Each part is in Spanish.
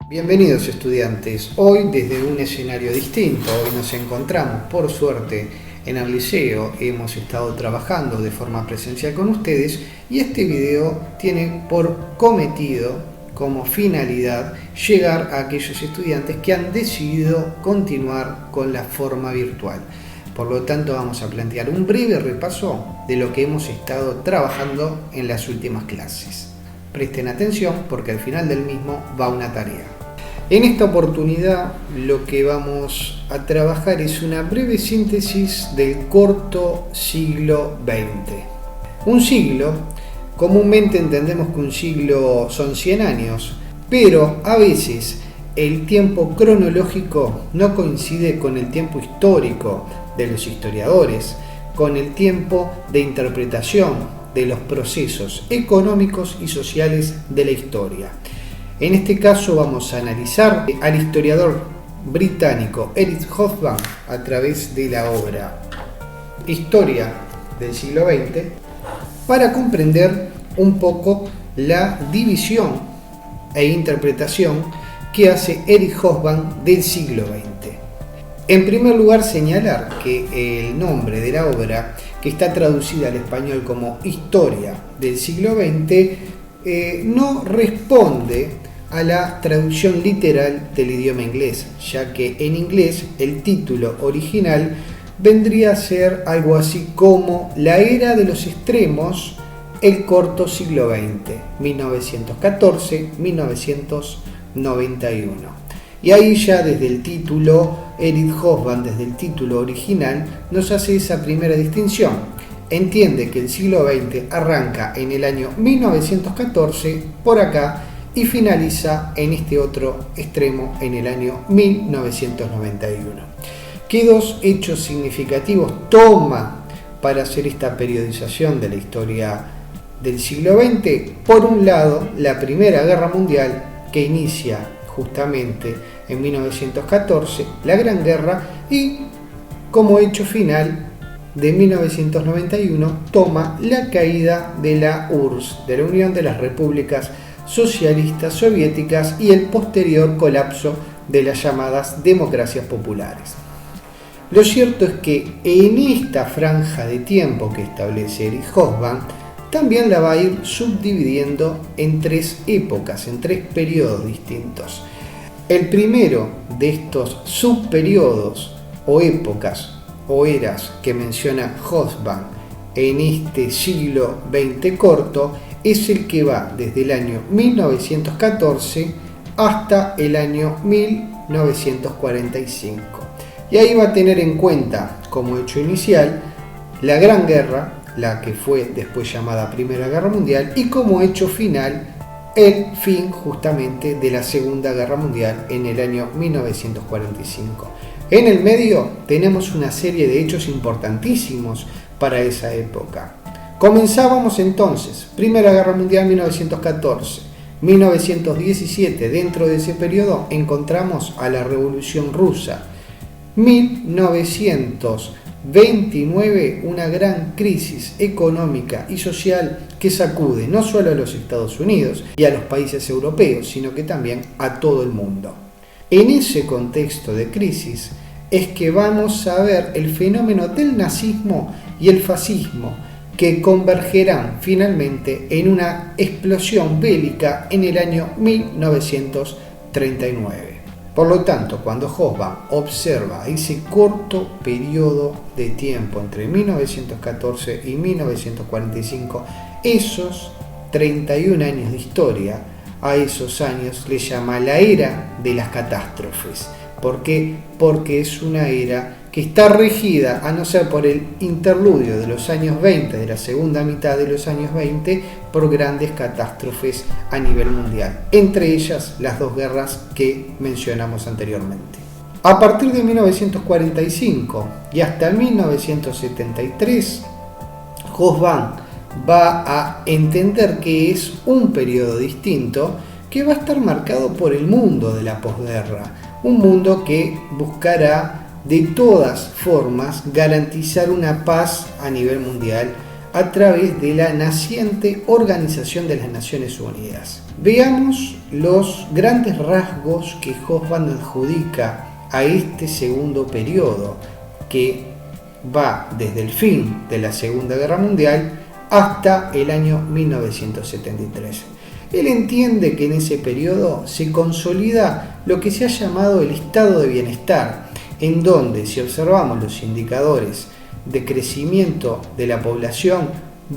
Bienvenidos estudiantes, hoy desde un escenario distinto. Hoy nos encontramos por suerte en el liceo, hemos estado trabajando de forma presencial con ustedes y este video tiene por cometido, como finalidad, llegar a aquellos estudiantes que han decidido continuar con la forma virtual. Por lo tanto, vamos a plantear un breve repaso de lo que hemos estado trabajando en las últimas clases. Presten atención porque al final del mismo va una tarea. En esta oportunidad lo que vamos a trabajar es una breve síntesis del corto siglo XX. Un siglo, comúnmente entendemos que un siglo son 100 años, pero a veces el tiempo cronológico no coincide con el tiempo histórico de los historiadores, con el tiempo de interpretación de los procesos económicos y sociales de la historia. En este caso vamos a analizar al historiador británico Eric Hobsbawm a través de la obra Historia del siglo XX para comprender un poco la división e interpretación que hace Eric Hobsbawm del siglo XX. En primer lugar, señalar que el nombre de la obra, que está traducida al español como Historia del siglo XX, no responde a la traducción literal del idioma inglés, ya que en inglés el título original vendría a ser algo así como La era de los extremos, el corto siglo XX, 1914-1991. Y ahí ya desde el título, Eric Hobsbawm, desde el título original, nos hace esa primera distinción. Entiende que el siglo XX arranca en el año 1914, por acá, y finaliza en este otro extremo en el año 1991. ¿Qué dos hechos significativos toma para hacer esta periodización de la historia del siglo XX? Por un lado, la Primera Guerra Mundial, que inicia justamente en 1914, la Gran Guerra, y como hecho final de 1991 toma la caída de la URSS, de la Unión de las Repúblicas Socialistas Soviéticas, y el posterior colapso de las llamadas democracias populares. Lo cierto es que en esta franja de tiempo que establece Eric Hobsbawm, también la va a ir subdividiendo en tres épocas, en tres periodos distintos. El primero de estos subperiodos o épocas o eras que menciona Hobsbawm en este siglo XX corto es el que va desde el año 1914 hasta el año 1945. Y ahí va a tener en cuenta como hecho inicial la Gran Guerra, la que fue después llamada Primera Guerra Mundial, y como hecho final el fin justamente de la Segunda Guerra Mundial en el año 1945. En el medio tenemos una serie de hechos importantísimos para esa época. Comenzábamos entonces, Primera Guerra Mundial 1914, 1917, dentro de ese periodo encontramos a la Revolución Rusa, 1929, una gran crisis económica y social que sacude no solo a los Estados Unidos y a los países europeos, sino que también a todo el mundo. En ese contexto de crisis es que vamos a ver el fenómeno del nazismo y el fascismo, que convergerán finalmente en una explosión bélica en el año 1939. Por lo tanto, cuando Hobsbawm observa ese corto periodo de tiempo entre 1914 y 1945, esos 31 años de historia, a esos años le llama la era de las catástrofes. ¿Por qué? Porque es una era que está regida, a no ser por el interludio de los años 20, de la segunda mitad de los años 20, por grandes catástrofes a nivel mundial, entre ellas las dos guerras que mencionamos anteriormente. A partir de 1945 y hasta 1973, Hobsbawm va a entender que es un periodo distinto que va a estar marcado por el mundo de la posguerra, un mundo que buscará de todas formas garantizar una paz a nivel mundial a través de la naciente Organización de las Naciones Unidas. Veamos los grandes rasgos que Hobsbawm adjudica a este segundo periodo, que va desde el fin de la Segunda Guerra Mundial hasta el año 1973. Él entiende que en ese periodo se consolida lo que se ha llamado el estado de bienestar, en donde, si observamos los indicadores de crecimiento de la población,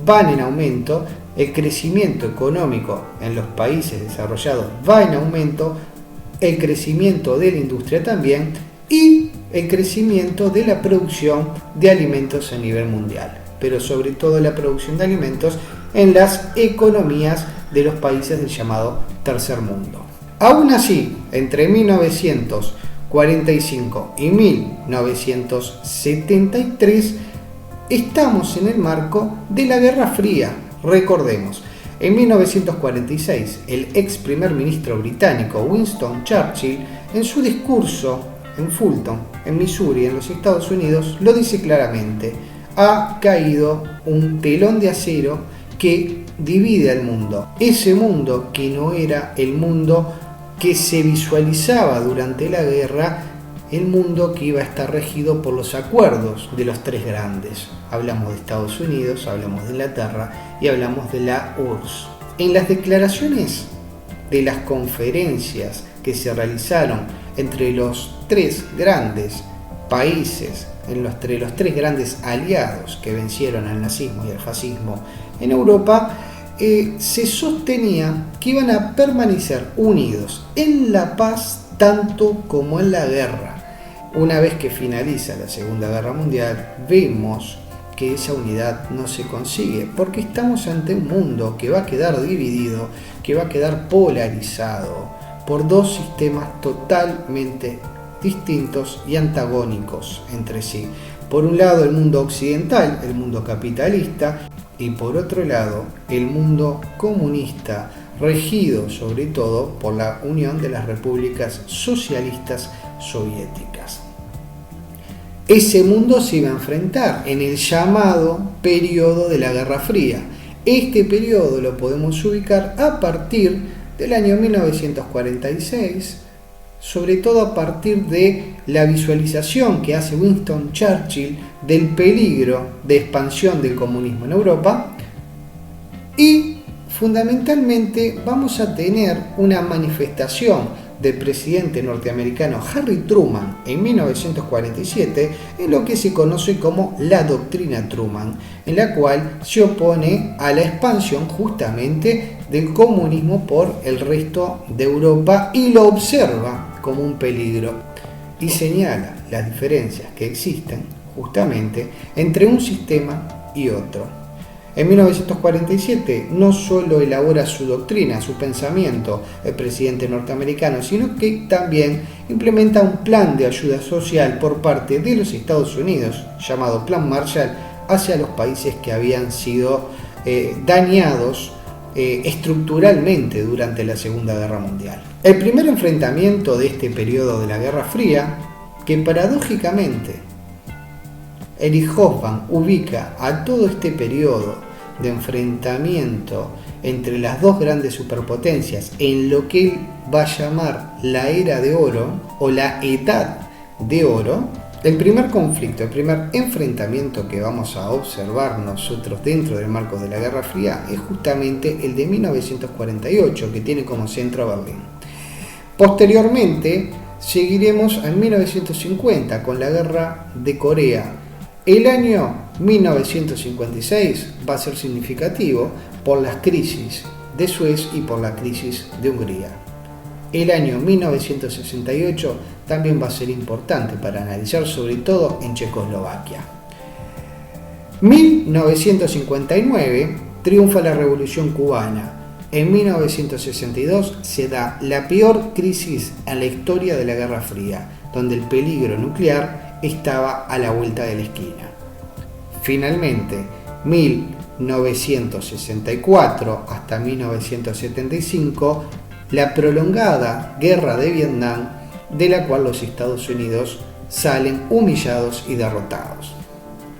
van en aumento, el crecimiento económico en los países desarrollados va en aumento, el crecimiento de la industria también, y el crecimiento de la producción de alimentos a nivel mundial, pero sobre todo la producción de alimentos en las economías de los países del llamado tercer mundo. Aún así, entre 1945 y 1973 estamos en el marco de la Guerra Fría. Recordemos, en 1946 el ex primer ministro británico Winston Churchill, en su discurso en Fulton, en Missouri, en los Estados Unidos, lo dice claramente: ha caído un telón de acero que divide al mundo. Ese mundo que no era el mundo que se visualizaba durante la guerra, el mundo que iba a estar regido por los acuerdos de los tres grandes. Hablamos de Estados Unidos, hablamos de Inglaterra y hablamos de la URSS. En las declaraciones de las conferencias que se realizaron entre los tres grandes países, entre los tres grandes aliados que vencieron al nazismo y al fascismo en Europa, se sostenía que iban a permanecer unidos en la paz tanto como en la guerra. Una vez que finaliza la Segunda Guerra Mundial, vemos que esa unidad no se consigue, porque estamos ante un mundo que va a quedar dividido, que va a quedar polarizado por dos sistemas totalmente distintos y antagónicos entre sí. Por un lado, el mundo occidental, el mundo capitalista, y por otro lado, el mundo comunista, regido sobre todo por la Unión de las Repúblicas Socialistas Soviéticas. Ese mundo se iba a enfrentar en el llamado periodo de la Guerra Fría. Este periodo lo podemos ubicar a partir del año 1946, sobre todo a partir de la visualización que hace Winston Churchill del peligro de expansión del comunismo en Europa, y fundamentalmente vamos a tener una manifestación del presidente norteamericano Harry Truman en 1947 en lo que se conoce como la doctrina Truman, en la cual se opone a la expansión justamente del comunismo por el resto de Europa y lo observa como un peligro y señala las diferencias que existen justamente entre un sistema y otro. En 1947 no solo elabora su doctrina, su pensamiento el presidente norteamericano, sino que también implementa un plan de ayuda social por parte de los Estados Unidos, llamado Plan Marshall, hacia los países que habían sido dañados estructuralmente durante la Segunda Guerra Mundial. El primer enfrentamiento de este periodo de la Guerra Fría, que paradójicamente Erich Hobsbawm ubica a todo este periodo de enfrentamiento entre las dos grandes superpotencias en lo que él va a llamar la Era de Oro o la Edad de Oro. El primer conflicto, el primer enfrentamiento que vamos a observar nosotros dentro del marco de la Guerra Fría es justamente el de 1948, que tiene como centro a Berlín. Posteriormente seguiremos en 1950 con la Guerra de Corea. El año 1956 va a ser significativo por las crisis de Suez y por la crisis de Hungría. El año 1968 también va a ser importante para analizar, sobre todo en Checoslovaquia. 1959 triunfa la Revolución Cubana. En 1962 se da la peor crisis en la historia de la Guerra Fría, donde el peligro nuclear estaba a la vuelta de la esquina. Finalmente, 1964 hasta 1975, la prolongada Guerra de Vietnam, de la cual los Estados Unidos salen humillados y derrotados.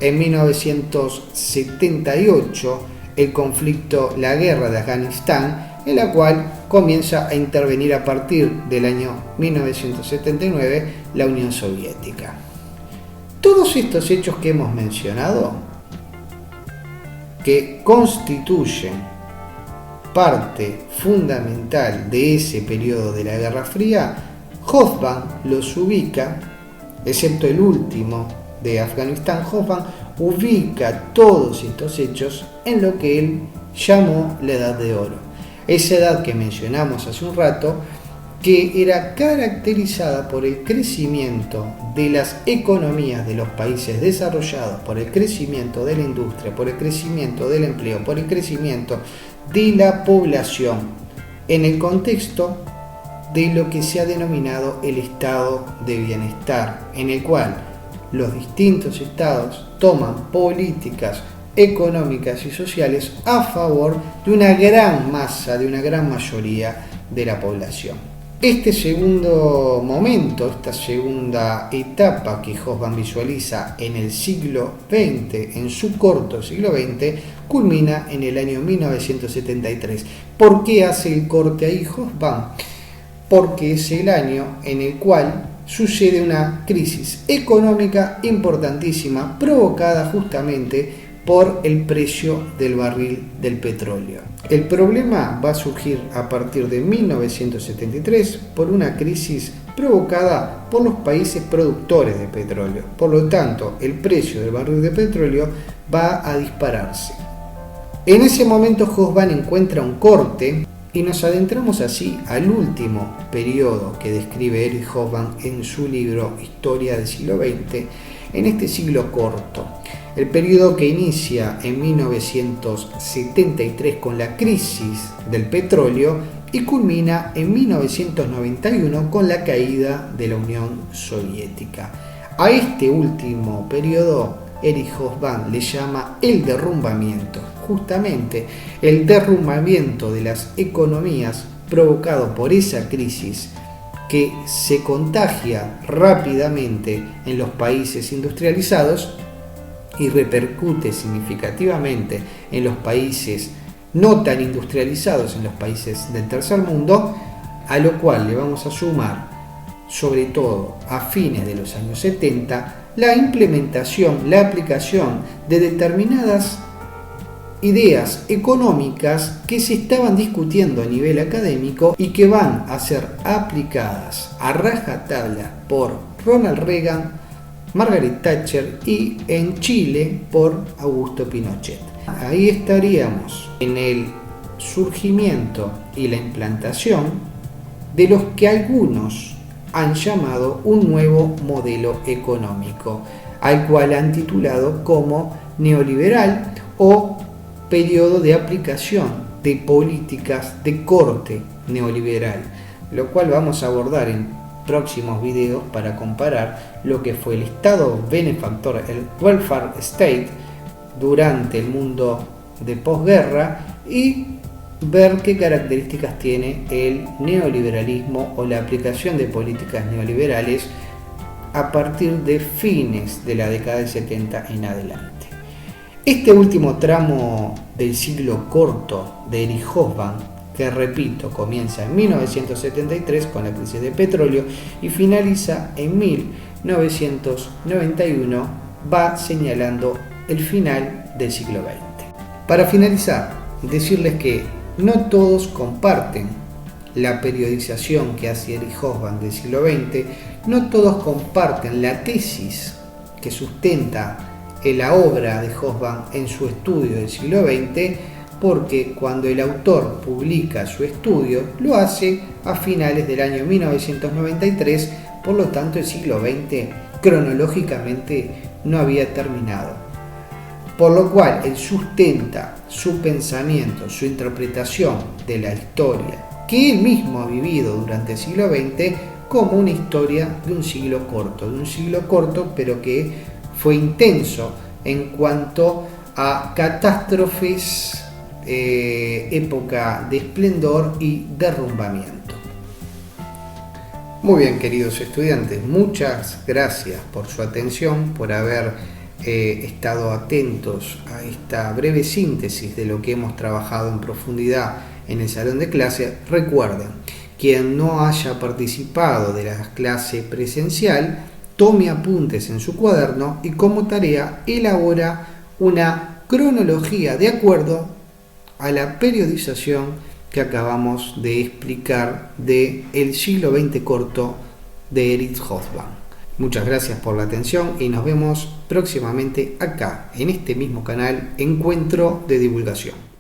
En 1978, el conflicto, la guerra de Afganistán, en la cual comienza a intervenir a partir del año 1979 la Unión Soviética. Todos estos hechos que hemos mencionado, que constituyen parte fundamental de ese periodo de la Guerra Fría, Hobsbawm los ubica, excepto el último de Afganistán. Hobsbawm ubica todos estos hechos en lo que él llamó la Edad de Oro. Esa edad que mencionamos hace un rato, que era caracterizada por el crecimiento de las economías de los países desarrollados, por el crecimiento de la industria, por el crecimiento del empleo, por el crecimiento de la población, en el contexto de lo que se ha denominado el estado de bienestar, en el cual los distintos estados toman políticas económicas y sociales a favor de una gran masa, de una gran mayoría de la población. Este segundo momento, esta segunda etapa que Hobsbawm visualiza en el siglo XX, en su corto siglo XX, culmina en el año 1973. ¿Por qué hace el corte ahí Hobsbawm? Porque es el año en el cual sucede una crisis económica importantísima provocada justamente por el precio del barril del petróleo. El problema va a surgir a partir de 1973 por una crisis provocada por los países productores de petróleo. Por lo tanto, el precio del barril de petróleo va a dispararse. En ese momento Hobsbawm encuentra un corte y nos adentramos así al último periodo que describe Eric Hobsbawm en su libro Historia del siglo XX, en este siglo corto. El periodo que inicia en 1973 con la crisis del petróleo y culmina en 1991 con la caída de la Unión Soviética. A este último periodo Eric Hobsbawm le llama el derrumbamiento, justamente el derrumbamiento de las economías provocado por esa crisis que se contagia rápidamente en los países industrializados y repercute significativamente en los países no tan industrializados, en los países del tercer mundo, a lo cual le vamos a sumar, sobre todo a fines de los años 70, la implementación, la aplicación de determinadas ideas económicas que se estaban discutiendo a nivel académico y que van a ser aplicadas a rajatabla por Ronald Reagan, Margaret Thatcher y en Chile por Augusto Pinochet. Ahí estaríamos en el surgimiento y la implantación de los que algunos han llamado un nuevo modelo económico, al cual han titulado como neoliberal o periodo de aplicación de políticas de corte neoliberal, lo cual vamos a abordar en próximos videos para comparar lo que fue el Estado benefactor, el welfare state, durante el mundo de posguerra y ver qué características tiene el neoliberalismo o la aplicación de políticas neoliberales a partir de fines de la década del 70 en adelante. Este último tramo del siglo corto de Eric Hobsbawm, que repito, comienza en 1973 con la crisis de petróleo y finaliza en 1991, va señalando el final del siglo XX. Para finalizar, decirles que no todos comparten la periodización que hace Eric Hobsbawm del siglo XX, no todos comparten la tesis que sustenta la obra de Hobsbawm en su estudio del siglo XX, porque cuando el autor publica su estudio lo hace a finales del año 1993, por lo tanto el siglo XX cronológicamente no había terminado. Por lo cual él sustenta su pensamiento, su interpretación de la historia que él mismo ha vivido durante el siglo XX como una historia de un siglo corto, pero que fue intenso en cuanto a catástrofes, época de esplendor y derrumbamiento. Muy bien, queridos estudiantes, muchas gracias por su atención, por haber estado atentos a esta breve síntesis de lo que hemos trabajado en profundidad en el salón de clase, recuerden, quien no haya participado de la clase presencial, tome apuntes en su cuaderno y como tarea elabora una cronología de acuerdo a la periodización que acabamos de explicar de El siglo XX corto de Erich Hobsbawm. Muchas gracias por la atención y nos vemos próximamente acá, en este mismo canal, Encuentro de Divulgación.